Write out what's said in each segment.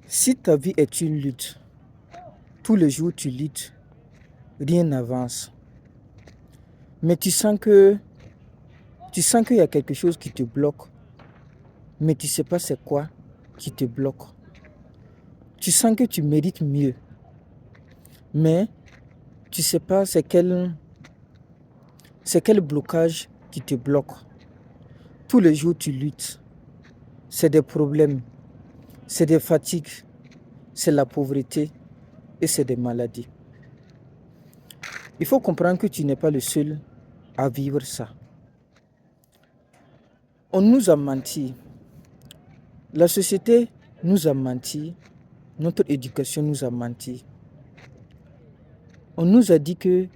Si ta vie est une lutte, tous les jours tu luttes, rien n'avance. Mais tu sens qu'il y a quelque chose qui te bloque, mais tu ne sais pas c'est quoi qui te bloque. Tu sens que tu mérites mieux, mais tu ne sais pas c'est quel blocage qui te bloque. Tous les jours tu luttes. C'est des problèmes, c'est des fatigues, c'est la pauvreté et c'est des maladies. Il faut comprendre que tu n'es pas le seul à vivre ça. On nous a menti. La société nous a menti. Notre éducation nous a menti. On nous a dit que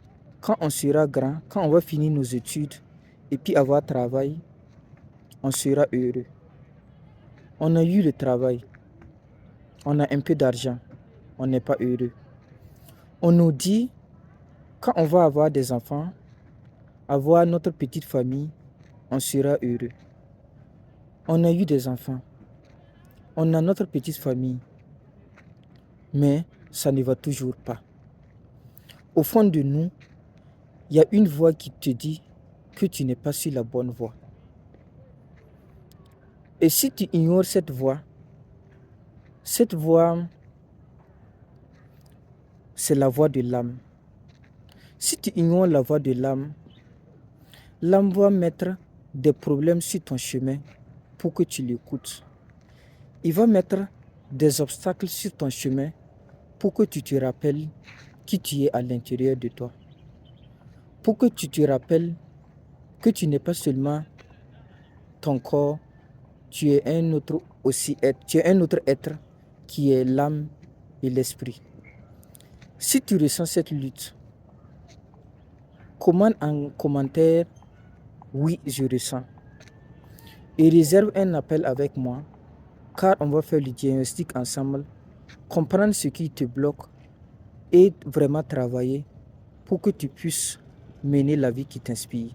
quand on sera grand, quand on va finir nos études et puis avoir travail, on sera heureux. On a eu le travail. On a un peu d'argent. On n'est pas heureux. On nous dit, quand on va avoir des enfants, avoir notre petite famille, on sera heureux. On a eu des enfants. On a notre petite famille. Mais ça ne va toujours pas. Au fond de nous, il y a une voix qui te dit que tu n'es pas sur la bonne voie. Et si tu ignores cette voix, c'est la voix de l'âme. Si tu ignores la voix de l'âme va mettre des problèmes sur ton chemin pour que tu l'écoutes. Il va mettre des obstacles sur ton chemin pour que tu te rappelles qui tu es à l'intérieur de toi. Pour que tu te rappelles que tu n'es pas seulement ton corps, tu es un autre être qui est l'âme et l'esprit. Si tu ressens cette lutte, commente en commentaire « Oui, je ressens » et réserve un appel avec moi car on va faire le diagnostic ensemble, comprendre ce qui te bloque et vraiment travailler pour que tu puisses mener la vie qui t'inspire.